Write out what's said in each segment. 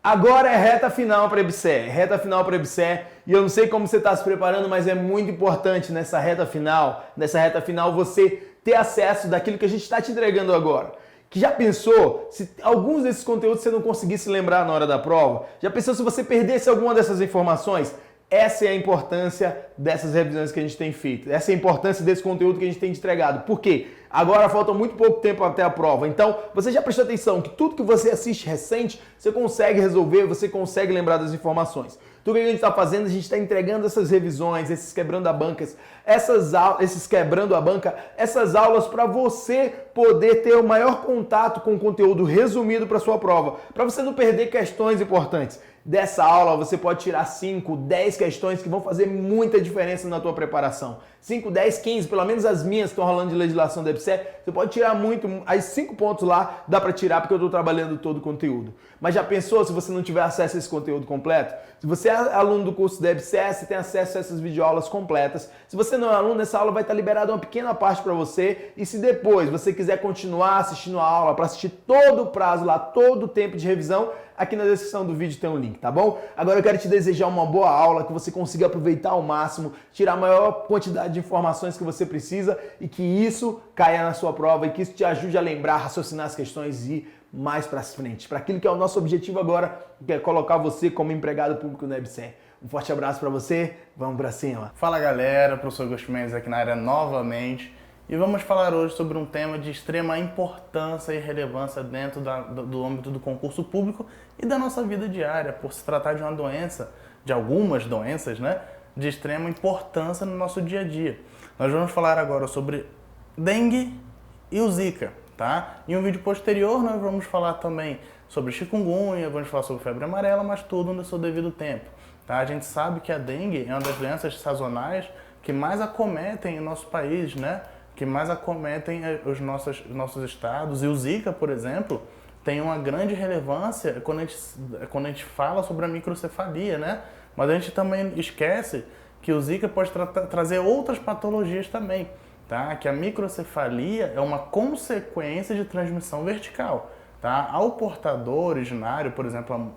Agora é reta final para a EBSER, e eu não sei como você está se preparando, mas é muito importante nessa reta final você ter acesso daquilo que a gente está te entregando agora. Que já pensou se alguns desses conteúdos você não conseguisse lembrar na hora da prova? Já pensou se você perdesse alguma dessas informações? Essa é a importância dessas revisões que a gente tem feito. Essa é a importância desse conteúdo que a gente tem entregado. Por quê? Agora falta muito pouco tempo até a prova. Então, você já prestou atenção que tudo que você assiste recente, você consegue resolver, você consegue lembrar das informações. Tudo que a gente está fazendo, a gente está entregando essas revisões, esses quebrando a banca, essas aulas para você poder ter o maior contato com o conteúdo resumido para sua prova, para você não perder questões importantes. Dessa aula você pode tirar 5, 10 questões que vão fazer muita diferença na tua preparação. 5, 10, 15, pelo menos as minhas que estão rolando de legislação da EBSER, você pode tirar muito, as 5 pontos lá dá para tirar porque eu estou trabalhando todo o conteúdo. Mas já pensou se você não tiver acesso a esse conteúdo completo? Se você é aluno do curso da EBSER, você tem acesso a essas videoaulas completas. Se você não é aluno, essa aula vai estar liberada uma pequena parte para você. E se depois você quiser continuar assistindo a aula para assistir todo o prazo lá, todo o tempo de revisão, aqui na descrição do vídeo tem um link, tá bom? Agora eu quero te desejar uma boa aula, que você consiga aproveitar ao máximo, tirar a maior quantidade de informações que você precisa e que isso caia na sua prova e que isso te ajude a lembrar, raciocinar as questões e ir mais para frente, para aquilo que é o nosso objetivo agora, que é colocar você como empregado público na EBSER. Um forte abraço para você, vamos para cima. Fala galera, professor Augusto Mendes aqui na área novamente. E vamos falar hoje sobre um tema de extrema importância e relevância dentro do âmbito do concurso público e da nossa vida diária, por se tratar de uma doença, de algumas doenças, né, de extrema importância no nosso dia a dia. Nós vamos falar agora sobre dengue e o Zika, tá? Em um vídeo posterior nós vamos falar também sobre chikungunya, vamos falar sobre febre amarela, mas tudo no seu devido tempo, tá? A gente sabe que a dengue é uma das doenças sazonais que mais acometem o nosso país, né? Que mais acometem os nossos estados. E o Zika, por exemplo, tem uma grande relevância quando a gente fala sobre a microcefalia, né? Mas a gente também esquece que o Zika pode trazer outras patologias também, tá? Que a microcefalia é uma consequência de transmissão vertical, tá? Ao portador originário, por exemplo,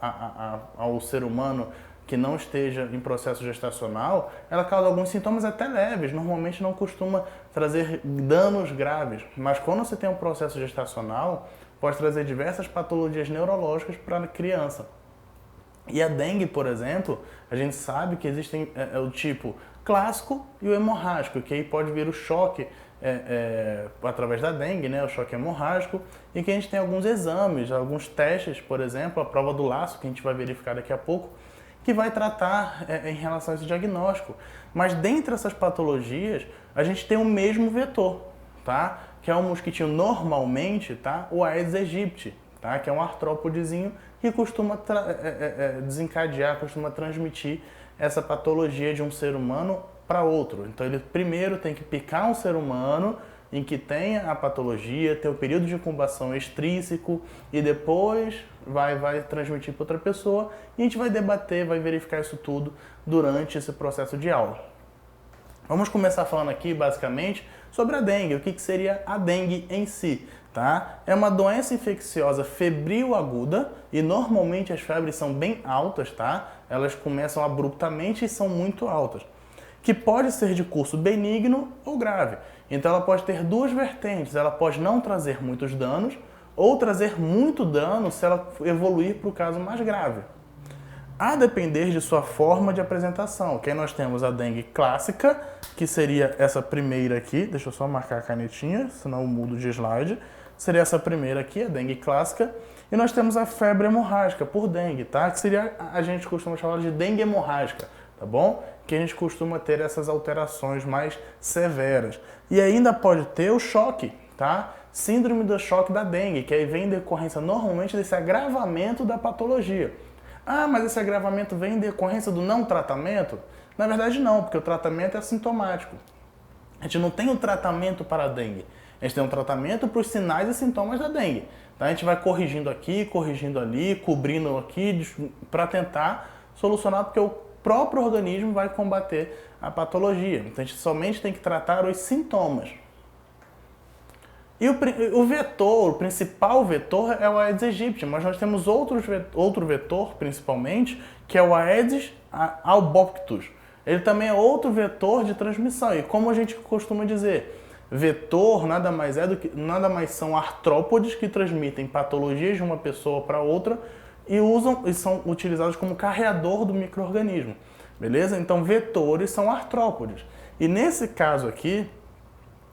ao ser humano que não esteja em processo gestacional, ela causa alguns sintomas até leves, normalmente não costuma trazer danos graves, mas quando você tem um processo gestacional, pode trazer diversas patologias neurológicas para a criança. E a dengue, por exemplo, a gente sabe que existem o tipo clássico e o hemorrágico, que aí pode vir o choque através da dengue, né, o choque hemorrágico, e que a gente tem alguns exames, alguns testes, por exemplo, a prova do laço, que a gente vai verificar daqui a pouco, que vai tratar em relação a esse diagnóstico. Mas dentre essas patologias, a gente tem o mesmo vetor, tá? Que é um mosquitinho normalmente, tá? O Aedes aegypti, tá? Que é um artrópodezinho que costuma desencadear, costuma transmitir essa patologia de um ser humano para outro. Então ele primeiro tem que picar um ser humano em que tenha a patologia, tem o período de incubação extrínseco e depois vai transmitir para outra pessoa e a gente vai debater, vai verificar isso tudo durante esse processo de aula. Vamos começar falando aqui basicamente sobre a dengue, o que seria a dengue em si, tá? É uma doença infecciosa febril aguda e normalmente as febres são bem altas, tá? Elas começam abruptamente e são muito altas, que pode ser de curso benigno ou grave. Então ela pode ter duas vertentes, ela pode não trazer muitos danos ou trazer muito dano se ela evoluir para o caso mais grave. A depender de sua forma de apresentação, que aí nós temos a dengue clássica, que seria essa primeira aqui, deixa eu só marcar a canetinha, senão eu mudo de slide, seria essa primeira aqui, a dengue clássica, e nós temos a febre hemorrágica por dengue, tá? Que seria, a gente costuma chamar de dengue hemorrágica, tá bom? Que a gente costuma ter essas alterações mais severas. E ainda pode ter o choque, tá? Síndrome do choque da dengue, que aí vem em decorrência normalmente desse agravamento da patologia. Ah, mas esse agravamento vem em decorrência do não tratamento? Na verdade não, porque o tratamento é assintomático. A gente não tem um tratamento para a dengue. A gente tem um tratamento para os sinais e sintomas da dengue. Então a gente vai corrigindo aqui, corrigindo ali, cobrindo aqui, para tentar solucionar, porque o próprio organismo vai combater a patologia. Então a gente somente tem que tratar os sintomas. E o vetor, o principal vetor é o Aedes aegypti, mas nós temos outro vetor, principalmente, que é o Aedes albopictus. Ele também é outro vetor de transmissão. E como a gente costuma dizer, vetor nada mais são artrópodes que transmitem patologias de uma pessoa para outra e são utilizados como carreador do micro-organismo. Beleza? Então, vetores são artrópodes. E nesse caso aqui,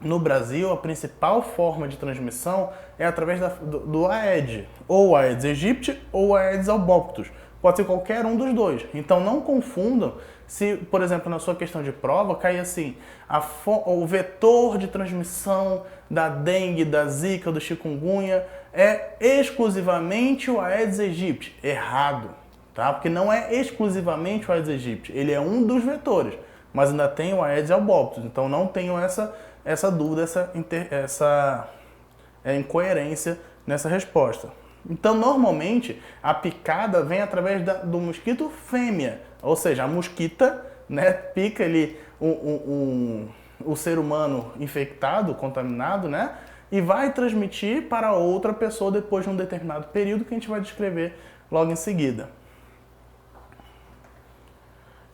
no Brasil, a principal forma de transmissão é através do Aedes, ou Aedes aegypti ou Aedes albopictus. Pode ser qualquer um dos dois. Então não confundam se, por exemplo, na sua questão de prova, cair assim, o vetor de transmissão da dengue, da zika, do chikungunya é exclusivamente o Aedes aegypti. Errado, tá? Porque não é exclusivamente o Aedes aegypti, ele é um dos vetores, mas ainda tem o Aedes albopictus. Então não tenham essa dúvida, essa incoerência nessa resposta. Então, normalmente, a picada vem através do mosquito fêmea, ou seja, a mosquita, né, pica ali o ser humano infectado, contaminado, né, e vai transmitir para outra pessoa depois de um determinado período que a gente vai descrever logo em seguida.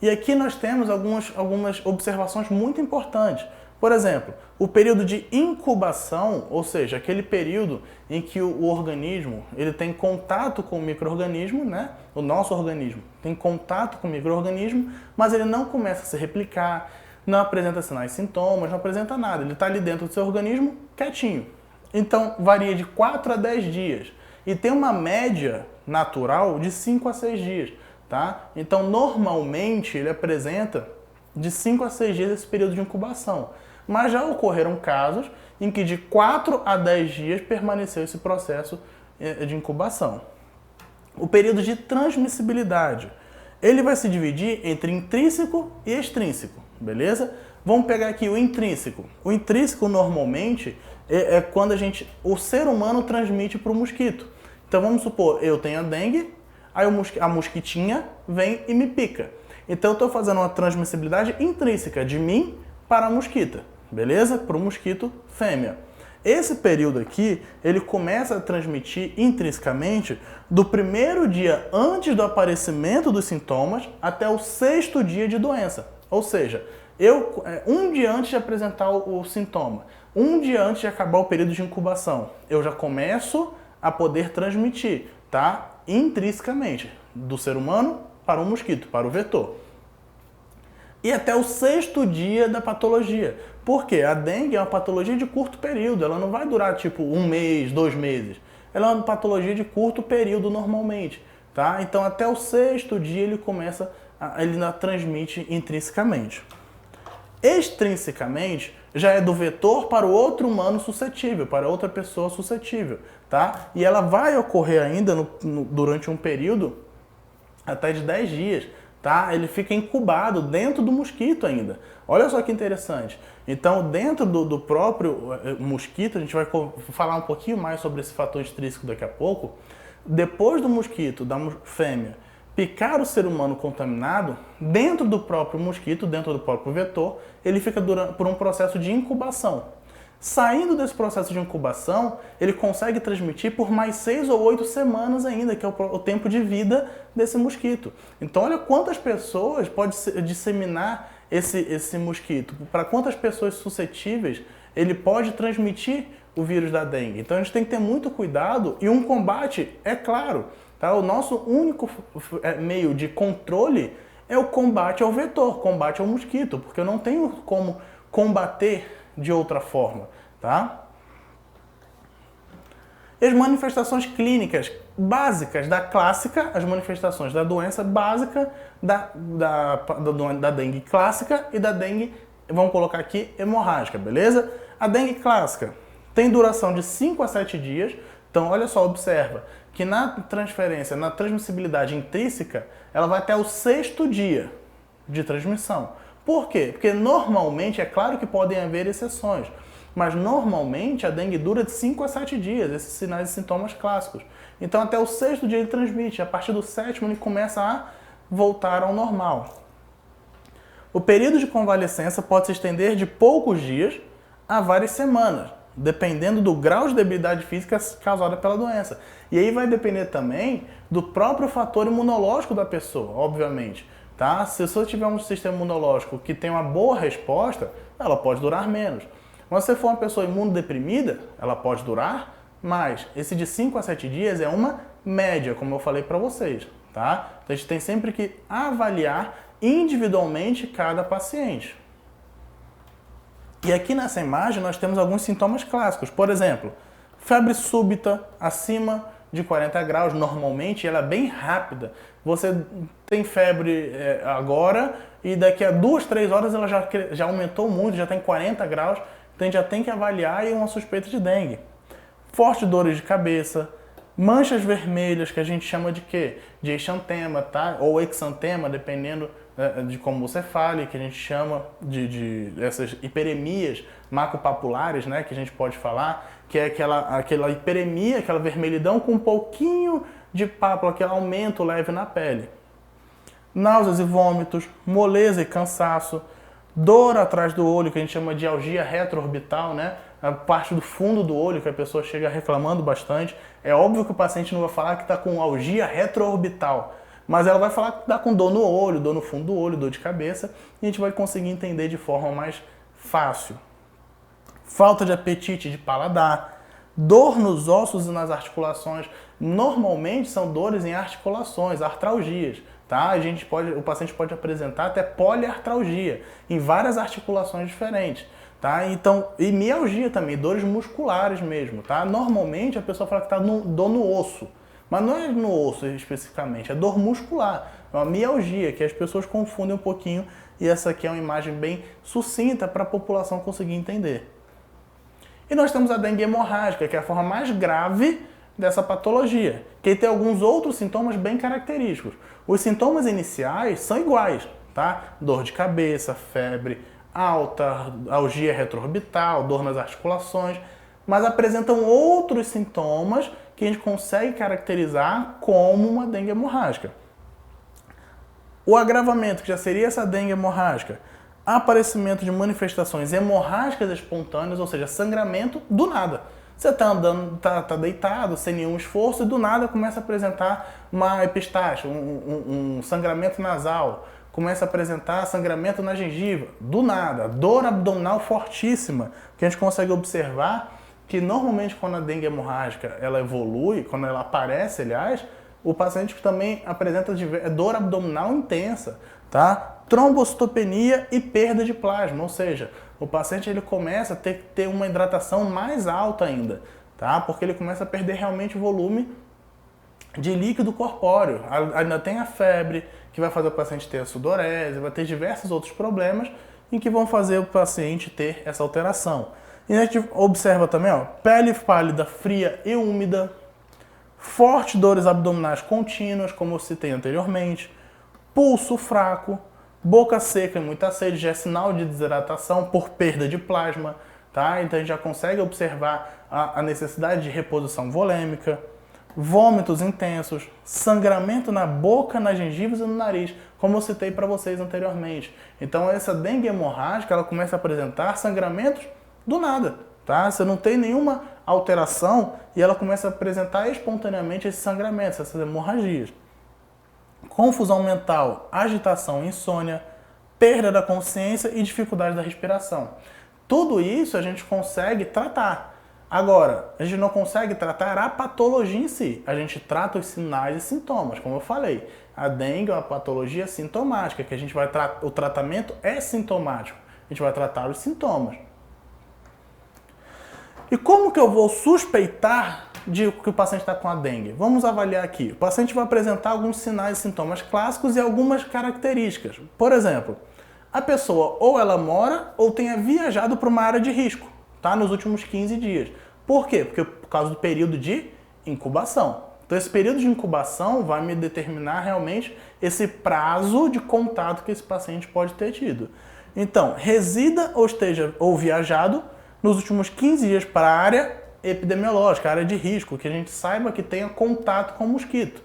E aqui nós temos algumas observações muito importantes. Por exemplo, o período de incubação, ou seja, aquele período em que o organismo ele tem contato com o micro-organismo, né? O nosso organismo tem contato com o micro-organismo, mas ele não começa a se replicar, não apresenta sinais e sintomas, não apresenta nada. Ele está ali dentro do seu organismo, quietinho. Então, varia de 4 a 10 dias. E tem uma média natural de 5 a 6 dias, tá? Então, normalmente, ele apresenta de 5 a 6 dias esse período de incubação. Mas já ocorreram casos em que de 4 a 10 dias permaneceu esse processo de incubação. O período de transmissibilidade, ele vai se dividir entre intrínseco e extrínseco, beleza? Vamos pegar aqui o intrínseco. O intrínseco normalmente é quando o ser humano transmite para o mosquito. Então vamos supor, eu tenho a dengue, aí a mosquitinha vem e me pica. Então eu estou fazendo uma transmissibilidade intrínseca de mim para a mosquita. Beleza? Para o mosquito fêmea. Esse período aqui, ele começa a transmitir intrinsecamente do primeiro dia antes do aparecimento dos sintomas até o 6º dia de doença. Ou seja, um dia antes de apresentar o sintoma, um dia antes de acabar o período de incubação, eu já começo a poder transmitir, tá? Intrinsecamente, do ser humano para o mosquito, para o vetor. E até o 6º dia da patologia. Por quê? A dengue é uma patologia de curto período, ela não vai durar tipo 1 mês, 2 meses. Ela é uma patologia de curto período normalmente, tá? Então até o 6º dia ele ainda transmite intrinsecamente. Extrinsecamente já é do vetor para o outro humano suscetível, para outra pessoa suscetível, tá? E ela vai ocorrer ainda durante um período até de 10 dias. Tá? Ele fica incubado dentro do mosquito ainda. Olha só que interessante. Então, dentro do próprio mosquito, a gente vai falar um pouquinho mais sobre esse fator extrínseco daqui a pouco. Depois do mosquito, da fêmea, picar o ser humano contaminado, dentro do próprio mosquito, dentro do próprio vetor, ele fica por um processo de incubação. Saindo desse processo de incubação, ele consegue transmitir por mais 6 ou 8 semanas ainda, que é o tempo de vida desse mosquito. Então olha quantas pessoas pode disseminar esse mosquito, para quantas pessoas suscetíveis ele pode transmitir o vírus da dengue. Então a gente tem que ter muito cuidado e um combate, é claro, tá? O nosso único meio de controle é o combate ao vetor, combate ao mosquito, porque eu não tenho como combater de outra forma, tá? E as manifestações clínicas básicas da clássica, as manifestações da doença básica, da dengue clássica e da dengue, vamos colocar aqui, hemorrágica, beleza? A dengue clássica tem duração de 5 a 7 dias, então olha só, observa que na transmissibilidade intrínseca, ela vai até o 6º dia de transmissão. Por quê? Porque normalmente, é claro que podem haver exceções, mas normalmente a dengue dura de 5 a 7 dias, esses sinais e sintomas clássicos. Então até o 6º dia ele transmite, a partir do 7º ele começa a voltar ao normal. O período de convalescença pode se estender de poucos dias a várias semanas. dependendo do grau de debilidade física causada pela doença. E aí vai depender também do próprio fator imunológico da pessoa, obviamente. Tá? Se você tiver um sistema imunológico que tem uma boa resposta, ela pode durar menos. Mas se você for uma pessoa imunodeprimida, ela pode durar mais. Esse de 5 a 7 dias é uma média, como eu falei para vocês. Tá? Então a gente tem sempre que avaliar individualmente cada paciente. E aqui nessa imagem nós temos alguns sintomas clássicos. Por exemplo, febre súbita acima de 40 graus, normalmente ela é bem rápida. Você tem febre agora e daqui a 2, 3 horas ela já aumentou muito, já tem 40 graus, então a gente já tem que avaliar aí uma suspeita de dengue. Fortes dores de cabeça, manchas vermelhas, que a gente chama de quê? De exantema, tá? Ou exantema, dependendo de como você fale, que a gente chama de essas hiperemias macropapulares, né? Que a gente pode falar, que é aquela hiperemia, aquela vermelhidão com um pouquinho de pápula, aquele aumento leve na pele. Náuseas e vômitos, moleza e cansaço, dor atrás do olho, que a gente chama de algia retroorbital, né? A parte do fundo do olho que a pessoa chega reclamando bastante. É óbvio que o paciente não vai falar que está com algia retroorbital, mas ela vai falar que está com dor no olho, dor no fundo do olho, dor de cabeça, e a gente vai conseguir entender de forma mais fácil. Falta de apetite, de paladar, dor nos ossos e nas articulações. Normalmente são dores em articulações, artralgias. Tá? O paciente pode apresentar até poliartralgia em várias articulações diferentes. Tá? Então, e mialgia também, dores musculares mesmo. Tá? Normalmente a pessoa fala que está dor no osso, mas não é no osso especificamente, é dor muscular. É uma mialgia que as pessoas confundem um pouquinho e essa aqui é uma imagem bem sucinta para a população conseguir entender. E nós temos a dengue hemorrágica, que é a forma mais grave dessa patologia, que tem alguns outros sintomas bem característicos. Os sintomas iniciais são iguais, tá? Dor de cabeça, febre alta, algia retroorbital, dor nas articulações, mas apresentam outros sintomas que a gente consegue caracterizar como uma dengue hemorrágica. O agravamento, que já seria essa dengue hemorrágica, aparecimento de manifestações hemorrágicas espontâneas, ou seja, sangramento do nada. Você está andando, tá deitado, sem nenhum esforço, e do nada começa a apresentar uma epistaxe, um sangramento nasal, começa a apresentar sangramento na gengiva, do nada, dor abdominal fortíssima, que a gente consegue observar que normalmente quando a dengue hemorrágica ela evolui, quando ela aparece, aliás, o paciente também apresenta dor abdominal intensa, tá? Trombocitopenia e perda de plasma, ou seja, o paciente ele começa a ter uma hidratação mais alta ainda, tá? Porque ele começa a perder realmente volume de líquido corpóreo. Ainda tem a febre, que vai fazer o paciente ter a sudorese, vai ter diversos outros problemas em que vão fazer o paciente ter essa alteração. E a gente observa também, ó, pele pálida, fria e úmida, fortes dores abdominais contínuas, como eu citei anteriormente, pulso fraco, boca seca e muita sede, já é sinal de desidratação por perda de plasma, tá? Então a gente já consegue observar a necessidade de reposição volêmica, vômitos intensos, sangramento na boca, nas gengivas e no nariz, como eu citei para vocês anteriormente. Então essa dengue hemorrágica, ela começa a apresentar sangramentos do nada, tá? Você não tem nenhuma alteração e ela começa a apresentar espontaneamente esses sangramentos, essas hemorragias. Confusão mental, agitação, insônia, perda da consciência e dificuldade da respiração. Tudo isso a gente consegue tratar. Agora, a gente não consegue tratar a patologia em si. A gente trata os sinais e sintomas, como eu falei. A dengue é uma patologia sintomática, que a gente vai o tratamento é sintomático. A gente vai tratar os sintomas. E como que eu vou suspeitar de que o paciente está com a dengue? Vamos avaliar aqui. O paciente vai apresentar alguns sinais e sintomas clássicos e algumas características. Por exemplo, a pessoa ou ela mora ou tenha viajado para uma área de risco, tá? Nos últimos 15 dias. Por quê? Porque por causa do período de incubação. Então esse período de incubação vai me determinar realmente esse prazo de contato que esse paciente pode ter tido. Então, resida ou viajado nos últimos 15 dias para a área epidemiológica, a área de risco, que a gente saiba que tenha contato com o mosquito.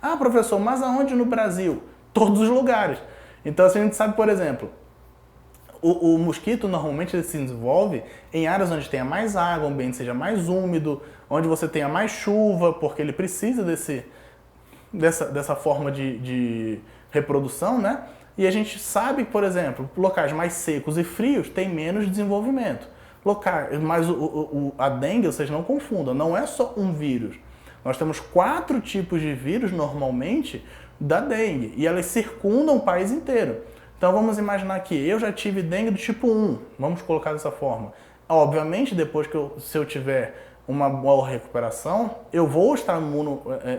Ah, professor, mas aonde no Brasil? Todos os lugares. Então, assim, a gente sabe, por exemplo, O mosquito normalmente ele se desenvolve em áreas onde tenha mais água, o ambiente seja mais úmido, onde você tenha mais chuva, porque ele precisa dessa forma de reprodução, né? E a gente sabe que, por exemplo, locais mais secos e frios têm menos desenvolvimento. Mas a dengue, vocês não confundam, não é só um vírus. Nós temos 4 tipos de vírus normalmente da dengue e elas circundam o país inteiro. Então vamos imaginar que eu já tive dengue do tipo 1, vamos colocar dessa forma. Obviamente, depois se eu tiver uma boa recuperação, eu vou estar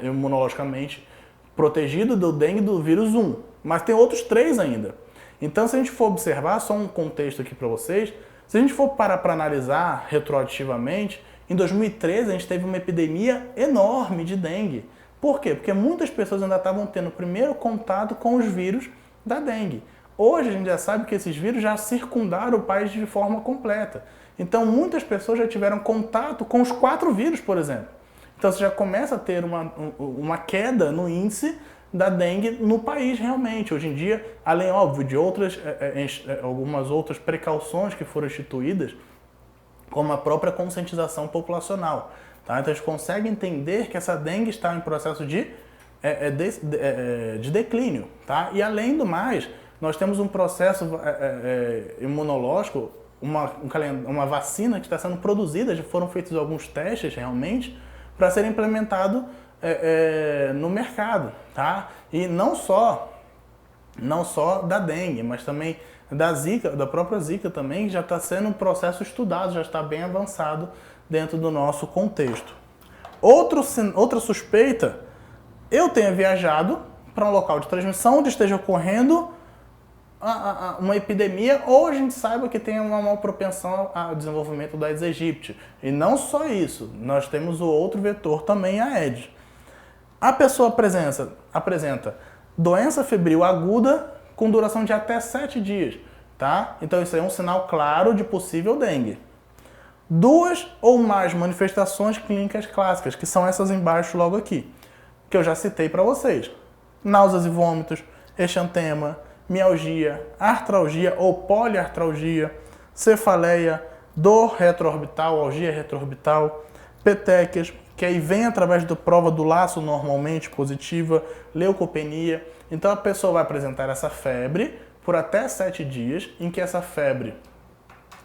imunologicamente protegido do dengue do vírus 1, mas tem outros 3 ainda. Então, se a gente for observar, só um contexto aqui para vocês, se a gente for parar para analisar retroativamente, em 2013 a gente teve uma epidemia enorme de dengue. Por quê? Porque muitas pessoas ainda estavam tendo o primeiro contato com os vírus da dengue. Hoje a gente já sabe que esses vírus já circundaram o país de forma completa. Então muitas pessoas já tiveram contato com os 4 vírus, por exemplo. Então você já começa a ter uma queda no índice da dengue no país realmente. Hoje em dia, além, óbvio, de algumas outras precauções que foram instituídas, como a própria conscientização populacional. Tá? Então a gente consegue entender que essa dengue está em processo de declínio. Tá? E além do mais, nós temos um processo imunológico, uma vacina que está sendo produzida, já foram feitos alguns testes realmente, para ser implementado no mercado. Tá? E não só da dengue, mas também da Zika, da própria Zika também, já está sendo um processo estudado, já está bem avançado dentro do nosso contexto. Outra suspeita, eu tenha viajado para um local de transmissão onde esteja ocorrendo uma epidemia, ou a gente saiba que tem uma maior propensão ao desenvolvimento da Aedes aegypti. E não só isso, nós temos o outro vetor também, a Aedes. A pessoa apresenta doença febril aguda com duração de até 7 dias, tá? Então isso aí é um sinal claro de possível dengue. 2 ou mais manifestações clínicas clássicas, que são essas embaixo logo aqui, que eu já citei para vocês. Náuseas e vômitos, exantema, mialgia, artralgia ou poliartralgia, cefaleia, dor retroorbital, algia retroorbital, petequias, que aí vem através da prova do laço normalmente positiva, leucopenia. Então a pessoa vai apresentar essa febre por até 7 dias, em que essa febre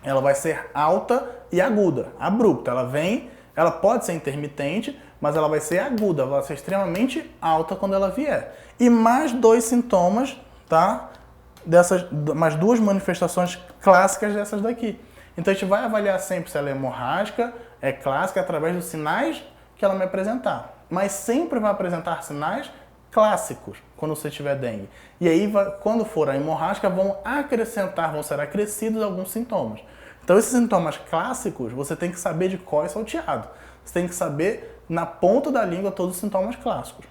ela vai ser alta e aguda, abrupta. Ela pode ser intermitente, mas ela vai ser aguda, ela vai ser extremamente alta quando ela vier. E mais 2 sintomas, tá? Mais 2 manifestações clássicas dessas daqui. Então a gente vai avaliar sempre se ela é hemorrágica, é clássica, através dos sinais que ela me apresentar. Mas sempre vai apresentar sinais clássicos quando você tiver dengue. E aí, quando for a hemorrágica, vão ser acrescidos alguns sintomas. Então esses sintomas clássicos, você tem que saber de cor e salteado. Você tem que saber na ponta da língua todos os sintomas clássicos.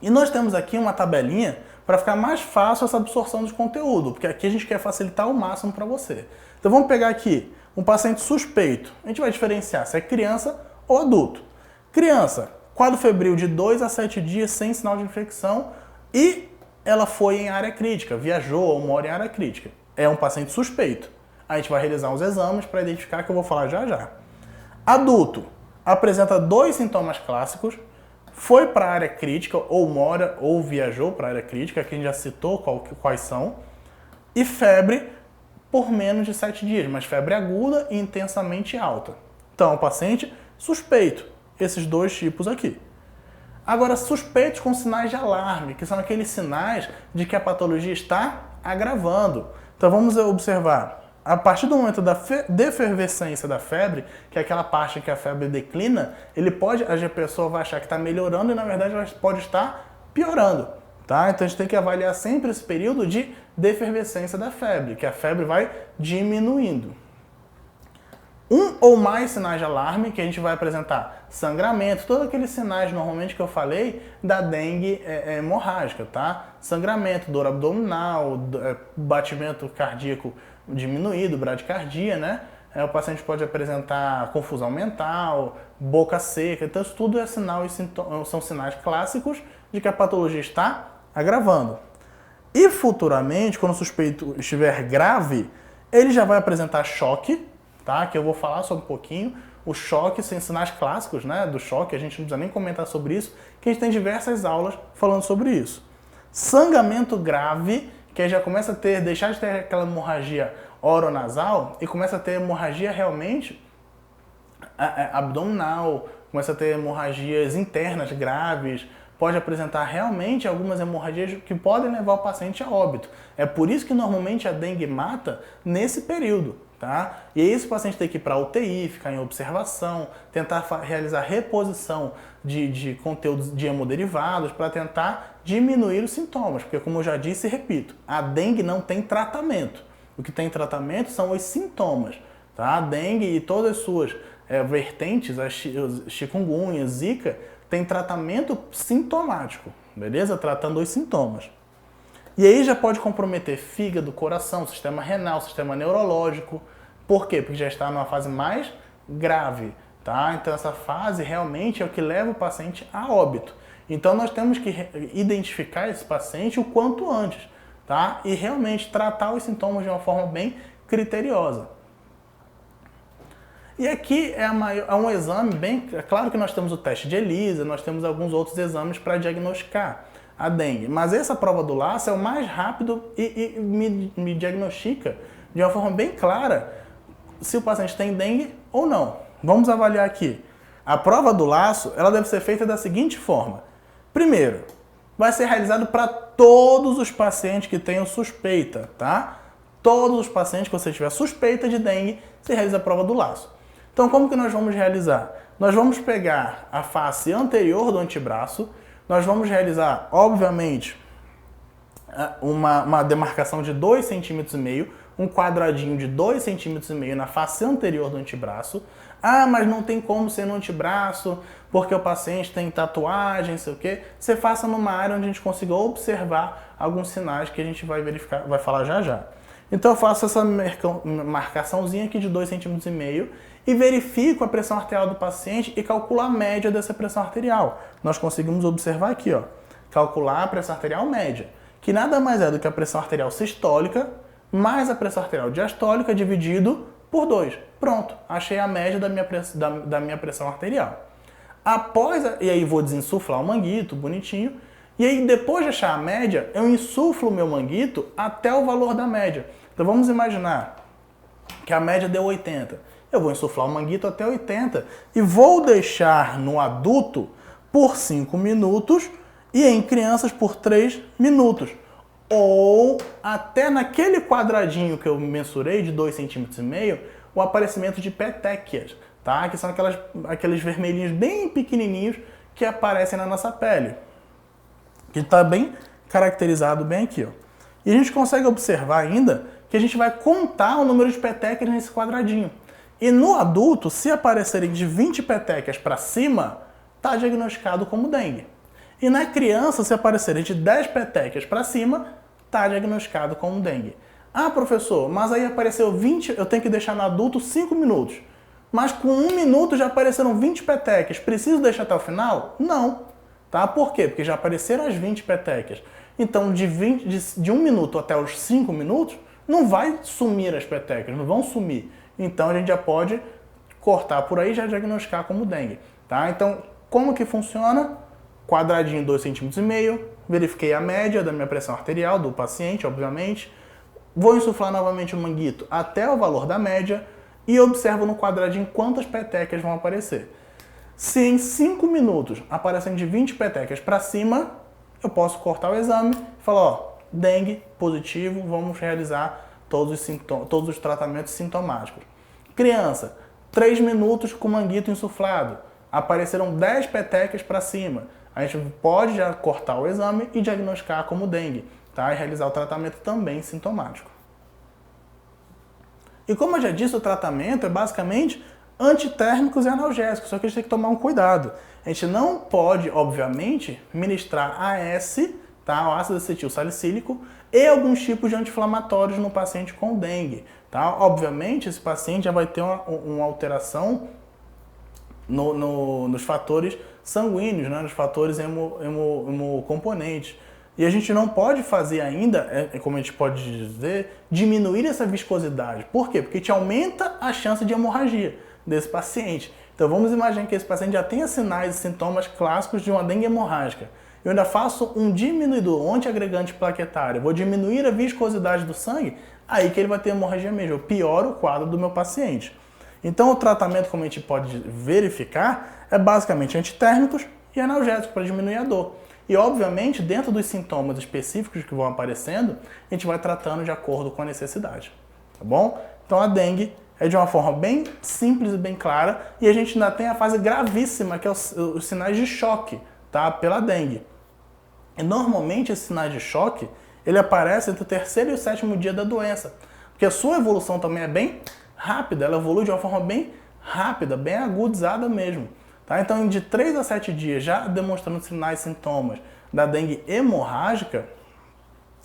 E nós temos aqui uma tabelinha para ficar mais fácil essa absorção de conteúdo, porque aqui a gente quer facilitar ao máximo para você. Então vamos pegar aqui um paciente suspeito. A gente vai diferenciar se é criança ou adulto. Criança, quadro febril de 2 a 7 dias sem sinal de infecção e ela foi em área crítica, viajou ou mora em área crítica. É um paciente suspeito. A gente vai realizar os exames para identificar, que eu vou falar já já. Adulto, apresenta 2 sintomas clássicos, foi para a área crítica, ou mora, ou viajou para a área crítica, que a gente já citou quais são, e febre por menos de 7 dias, mas febre aguda e intensamente alta. Então, o paciente suspeito, esses 2 tipos aqui. Agora, suspeitos com sinais de alarme, que são aqueles sinais de que a patologia está agravando. Então, vamos observar. A partir do momento da defervescência da febre, que é aquela parte em que a febre declina, a pessoa vai achar que está melhorando e, na verdade, ela pode estar piorando. Tá? Então, a gente tem que avaliar sempre esse período de defervescência da febre, que a febre vai diminuindo. 1 ou mais sinais de alarme, que a gente vai apresentar sangramento, todos aqueles sinais normalmente que eu falei da dengue hemorrágica, tá? Sangramento, dor abdominal, batimento cardíaco diminuído, bradicardia, né? O paciente pode apresentar confusão mental, boca seca, então isso tudo são sinais clássicos de que a patologia está agravando. E futuramente, quando o suspeito estiver grave, ele já vai apresentar choque, tá? Que eu vou falar sobre um pouquinho. O choque, sem sinais clássicos, né, do choque, a gente não precisa nem comentar sobre isso, que a gente tem diversas aulas falando sobre isso. Sangramento grave, que aí já começa a deixar de ter aquela hemorragia oronasal e começa a ter hemorragia realmente abdominal, começa a ter hemorragias internas graves, pode apresentar realmente algumas hemorragias que podem levar o paciente a óbito. É por isso que normalmente a dengue mata nesse período. Tá? E aí esse paciente tem que ir para a UTI, ficar em observação, tentar realizar reposição de conteúdos de hemoderivados para tentar diminuir os sintomas, porque como eu já disse e repito, a dengue não tem tratamento. O que tem tratamento são os sintomas. Tá? A dengue e todas as suas vertentes, a chikungunya, zika, tem tratamento sintomático, beleza? Tratando os sintomas. E aí já pode comprometer fígado, coração, sistema renal, sistema neurológico. Por quê? Porque já está numa fase mais grave, tá? Então essa fase realmente é o que leva o paciente a óbito. Então nós temos que identificar esse paciente o quanto antes, tá? E realmente tratar os sintomas de uma forma bem criteriosa. E aqui é um exame bem... É claro que nós temos o teste de ELISA, nós temos alguns outros exames para diagnosticar a dengue. Mas essa prova do laço é o mais rápido e me diagnostica de uma forma bem clara se o paciente tem dengue ou não. Vamos avaliar aqui. A prova do laço, ela deve ser feita da seguinte forma. Primeiro, vai ser realizado para todos os pacientes que tenham suspeita, tá? Todos os pacientes que você tiver suspeita de dengue, se realiza a prova do laço. Então, como que nós vamos realizar? Nós vamos pegar a face anterior do antebraço, nós vamos realizar, obviamente, uma demarcação de 2,5 cm, um quadradinho de 2,5 cm na face anterior do antebraço. Ah, mas não tem como ser no antebraço, porque o paciente tem tatuagem, sei o quê. Você faça numa área onde a gente consiga observar alguns sinais que a gente vai verificar, vai falar já já. Então eu faço essa marcaçãozinha aqui de 2,5 cm e verifico a pressão arterial do paciente e calculo a média dessa pressão arterial. Nós conseguimos observar aqui, ó, calcular a pressão arterial média, que nada mais é do que a pressão arterial sistólica mais a pressão arterial diastólica dividido por 2. Pronto, achei a média da minha pressão arterial. E aí vou desinsuflar o manguito, bonitinho. E aí depois de achar a média, eu insuflo o meu manguito até o valor da média. Então vamos imaginar que a média deu 80. Eu vou insuflar o manguito até 80 e vou deixar no adulto por 5 minutos e em crianças por 3 minutos. Ou até naquele quadradinho que eu mensurei de 2,5 cm, o aparecimento de petequias, tá? Que são aqueles vermelhinhos bem pequenininhos que aparecem na nossa pele. Que está bem caracterizado bem aqui, ó. E a gente consegue observar ainda que a gente vai contar o número de petequias nesse quadradinho. E no adulto, se aparecerem de 20 petequias para cima, está diagnosticado como dengue. E na criança, se aparecerem de 10 petequias para cima, está diagnosticado como dengue. Ah, professor, mas aí apareceu 20, eu tenho que deixar no adulto 5 minutos. Mas com 1 minuto já apareceram 20 petequias. Preciso deixar até o final? Não. Tá? Por quê? Porque já apareceram as 20 petequias. Então, de 1 minuto até os 5 minutos, não vai sumir as petequias, não vão sumir. Então, a gente já pode cortar por aí e já diagnosticar como dengue. Tá? Então, como que funciona? Quadradinho 2,5 cm, verifiquei a média da minha pressão arterial do paciente, obviamente. Vou insuflar novamente o manguito até o valor da média e observo no quadradinho quantas petequias vão aparecer. Se em 5 minutos aparecem de 20 petequias para cima, eu posso cortar o exame e falar, ó, dengue positivo, vamos realizar todos os tratamentos sintomáticos. Criança, 3 minutos com manguito insuflado, apareceram 10 petequias para cima. A gente pode já cortar o exame e diagnosticar como dengue, tá? E realizar o tratamento também sintomático. E como eu já disse, o tratamento é basicamente antitérmicos e analgésicos, só que a gente tem que tomar um cuidado. A gente não pode, obviamente, ministrar AS, tá? O ácido acetil salicílico, e alguns tipos de anti-inflamatórios no paciente com dengue, tá? Obviamente, esse paciente já vai ter uma alteração nos fatores sanguíneos, né? Nos fatores hemocomponentes. E a gente não pode fazer ainda, como a gente pode dizer, diminuir essa viscosidade. Por quê? Porque te aumenta a chance de hemorragia desse paciente. Então vamos imaginar que esse paciente já tenha sinais e sintomas clássicos de uma dengue hemorrágica. Eu ainda faço um diminuidor, um antiagregante plaquetário, vou diminuir a viscosidade do sangue, aí que ele vai ter hemorragia mesmo. Eu pioro o quadro do meu paciente. Então o tratamento, como a gente pode verificar, é basicamente antitérmicos e analgésicos para diminuir a dor. E obviamente, dentro dos sintomas específicos que vão aparecendo, a gente vai tratando de acordo com a necessidade. Tá bom? Então a dengue é de uma forma bem simples e bem clara, e a gente ainda tem a fase gravíssima, que é os sinais de choque, tá? Pela dengue. E normalmente esses sinais de choque, ele aparece entre o 3º e o 7º dia da doença, porque a sua evolução também é bem rápida, ela evolui de uma forma bem rápida, bem agudizada mesmo. Tá? Então, de 3 a 7 dias, já demonstrando sinais e sintomas da dengue hemorrágica,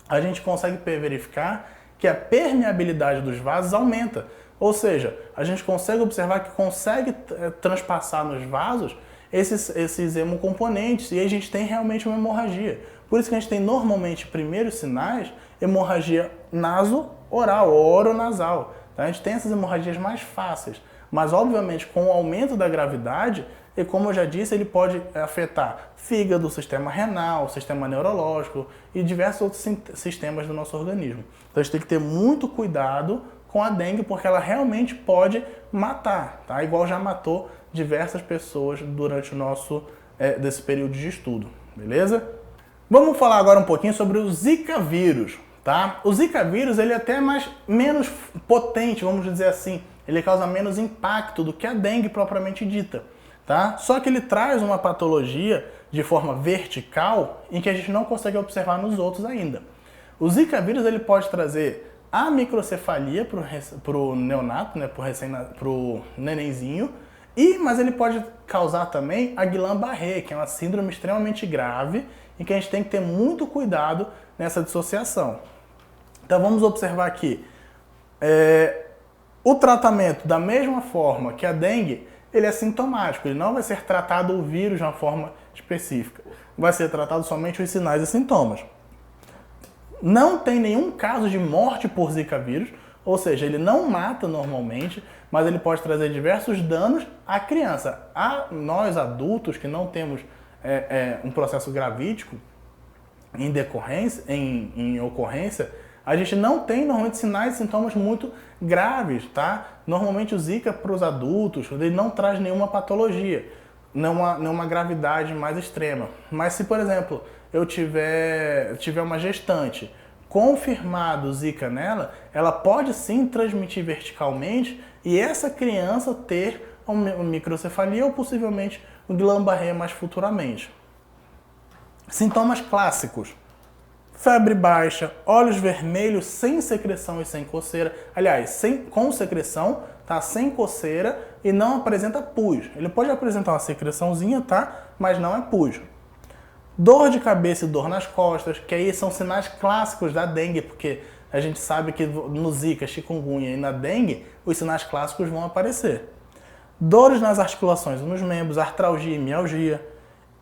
a gente consegue verificar que a permeabilidade dos vasos aumenta. Ou seja, a gente consegue observar que consegue transpassar nos vasos esses hemocomponentes e a gente tem realmente uma hemorragia. Por isso que a gente tem normalmente, primeiros sinais, hemorragia naso-oral, oronasal. Tá? A gente tem essas hemorragias mais fáceis, mas obviamente com o aumento da gravidade, e como eu já disse, ele pode afetar fígado, sistema renal, sistema neurológico e diversos outros sistemas do nosso organismo. Então a gente tem que ter muito cuidado com a dengue, porque ela realmente pode matar, tá? Igual já matou diversas pessoas durante o nosso desse período de estudo, beleza? Vamos falar agora um pouquinho sobre o Zika vírus, tá? O Zika vírus, ele é até menos potente, vamos dizer assim, ele causa menos impacto do que a dengue propriamente dita, tá? Só que ele traz uma patologia de forma vertical em que a gente não consegue observar nos outros ainda. O Zika vírus, ele pode trazer a microcefalia para o neonato, né, para o nenenzinho, mas ele pode causar também a Guillain-Barré, que é uma síndrome extremamente grave em que a gente tem que ter muito cuidado nessa dissociação. Então vamos observar aqui, o tratamento da mesma forma que a dengue, ele é sintomático, ele não vai ser tratado o vírus de uma forma específica, vai ser tratado somente os sinais e sintomas. Não tem nenhum caso de morte por Zika vírus, ou seja, ele não mata normalmente, mas ele pode trazer diversos danos à criança. A nós adultos que não temos um processo gravídico em decorrência, em ocorrência, a gente não tem normalmente sinais e sintomas muito graves, tá? Normalmente o Zika para os adultos, ele não traz nenhuma patologia, nenhuma gravidade mais extrema. Mas se, por exemplo, eu tiver uma gestante, confirmado Zika nela, ela pode sim transmitir verticalmente e essa criança ter uma microcefalia ou possivelmente um Guillain-Barré mais futuramente. Sintomas clássicos: febre baixa, olhos vermelhos sem secreção e sem coceira. Aliás, com secreção, tá? Sem coceira e não apresenta pus. Ele pode apresentar uma secreçãozinha, tá? Mas não é pus. Dor de cabeça e dor nas costas, que aí são sinais clássicos da dengue, porque a gente sabe que no Zika, chikungunya e na dengue, os sinais clássicos vão aparecer. Dores nas articulações e nos membros, artralgia e mialgia.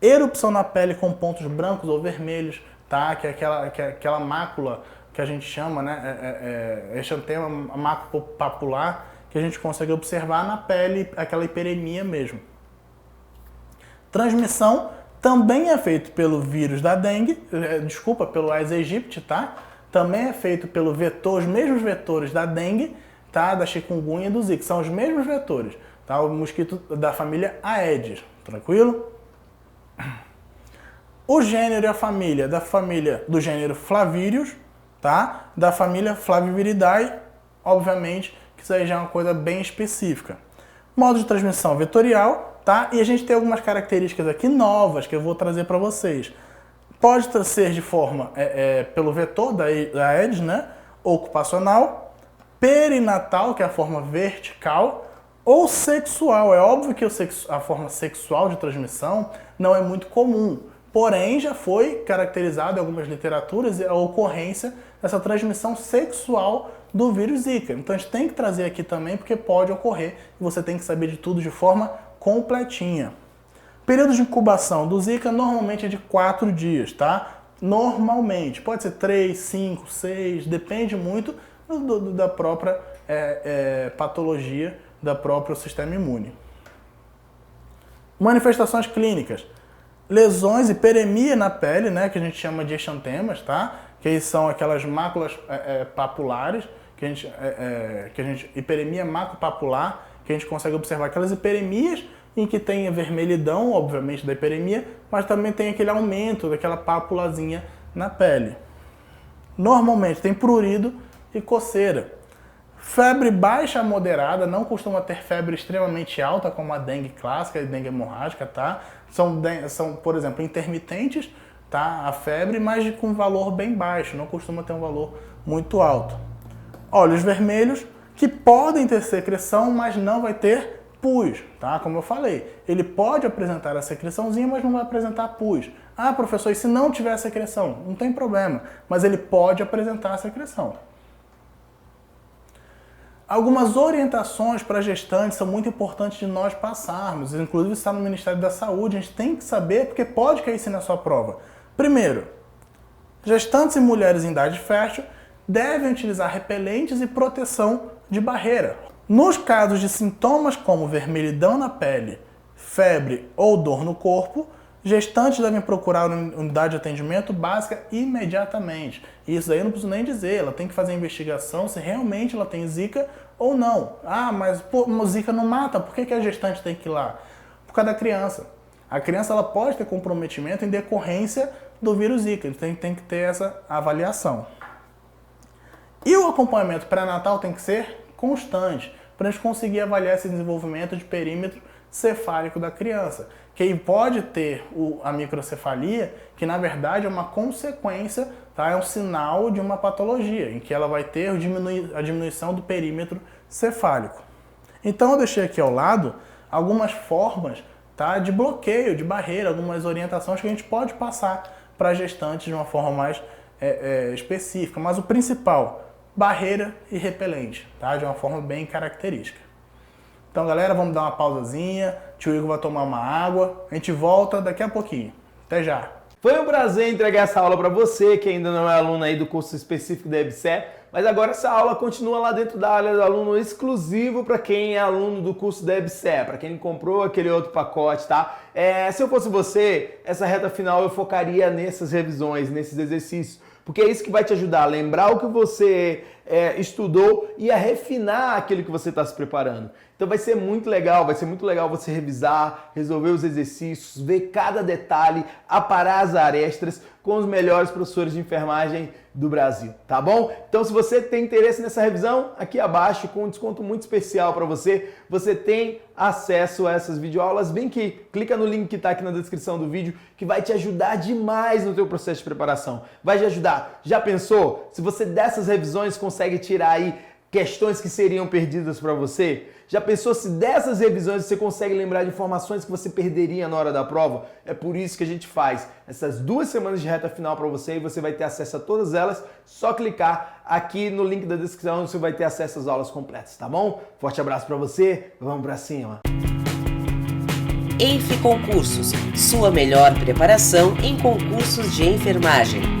Erupção na pele com pontos brancos ou vermelhos, tá? Que é aquela mácula que a gente chama, né? Exantema mácula papular, que a gente consegue observar na pele, aquela hiperemia mesmo. Transmissão também é feito pelo vírus da dengue, pelo Aedes aegypti, tá? Também é feito pelo vetor, os mesmos vetores da dengue, tá? Da chikungunya e do Zika, são os mesmos vetores, tá? O mosquito da família Aedes, tranquilo? O gênero e a família do gênero Flavírus, tá? Da família Flaviviridae, obviamente, que isso aí já é uma coisa bem específica. Modo de transmissão vetorial, tá? E a gente tem algumas características aqui novas que eu vou trazer para vocês. Pode ser de forma pelo vetor da Aedes, né? Ocupacional, perinatal, que é a forma vertical, ou sexual. É óbvio que a forma sexual de transmissão não é muito comum, porém já foi caracterizado em algumas literaturas a ocorrência dessa transmissão sexual do vírus Zika. Então a gente tem que trazer aqui também porque pode ocorrer e você tem que saber de tudo de forma completinha. Período de incubação do Zika normalmente é de 4 dias, tá? Normalmente. Pode ser 3, 5, 6, depende muito da própria patologia, do próprio sistema imune. Manifestações clínicas. Lesões, hiperemia na pele, né, que a gente chama de exantemas, tá? Que são aquelas máculas papulares, hiperemia maculopapular, que a gente consegue observar aquelas hiperemias em que tem a vermelhidão, obviamente, da hiperemia, mas também tem aquele aumento daquela papulazinha na pele. Normalmente tem prurido e coceira. Febre baixa a moderada, não costuma ter febre extremamente alta, como a dengue clássica e dengue hemorrágica, tá? São, por exemplo, intermitentes, tá? A febre, mas com valor bem baixo, não costuma ter um valor muito alto. Olhos vermelhos, que podem ter secreção, mas não vai ter pus, tá? Como eu falei, ele pode apresentar a secreçãozinha, mas não vai apresentar pus. Ah, professor, e se não tiver secreção? Não tem problema, mas ele pode apresentar a secreção. Algumas orientações para gestantes são muito importantes de nós passarmos, inclusive está no Ministério da Saúde, a gente tem que saber porque pode cair isso na sua prova. Primeiro, gestantes e mulheres em idade fértil devem utilizar repelentes e proteção de barreira. Nos casos de sintomas como vermelhidão na pele, febre ou dor no corpo, gestantes devem procurar uma unidade de atendimento básica imediatamente. Isso daí eu não preciso nem dizer, ela tem que fazer a investigação se realmente ela tem zika ou não. Ah, mas pô, zika não mata, por que a gestante tem que ir lá? Por causa da criança. A criança ela pode ter comprometimento em decorrência do vírus zika, ele tem que ter essa avaliação. E o acompanhamento pré-natal tem que ser constante, para a gente conseguir avaliar esse desenvolvimento de perímetro cefálico da criança. Que pode ter a microcefalia, que na verdade é uma consequência, tá? É um sinal de uma patologia, em que ela vai ter a diminuição do perímetro cefálico. Então eu deixei aqui ao lado algumas formas, tá, de bloqueio, de barreira, algumas orientações que a gente pode passar para gestantes de uma forma mais específica. Mas o principal, barreira e repelente, tá? De uma forma bem característica. Então, galera, vamos dar uma pausazinha. Tio Igor vai tomar uma água. A gente volta daqui a pouquinho. Até já. Foi um prazer entregar essa aula para você que ainda não é aluno aí do curso específico da EBSER, mas agora essa aula continua lá dentro da área do aluno exclusivo para quem é aluno do curso da EBSER, para quem comprou aquele outro pacote, tá? Se eu fosse você, essa reta final eu focaria nessas revisões, nesses exercícios, porque é isso que vai te ajudar a lembrar o que você estudou e a refinar aquilo que você está se preparando. Então vai ser muito legal você revisar, resolver os exercícios, ver cada detalhe, aparar as arestas com os melhores professores de enfermagem do Brasil, tá bom? Então se você tem interesse nessa revisão, aqui abaixo com um desconto muito especial para você, você tem acesso a essas videoaulas. Vem aqui, clica no link que está aqui na descrição do vídeo, que vai te ajudar demais no teu processo de preparação. Vai te ajudar. Já pensou? Se você dessas revisões consegue tirar aí questões que seriam perdidas para você? Já pensou se dessas revisões você consegue lembrar de informações que você perderia na hora da prova? É por isso que a gente faz essas 2 semanas de reta final para você e você vai ter acesso a todas elas. Só clicar aqui no link da descrição você vai ter acesso às aulas completas, tá bom? Forte abraço para você, vamos para cima! EIF Concursos, sua melhor preparação em concursos de enfermagem.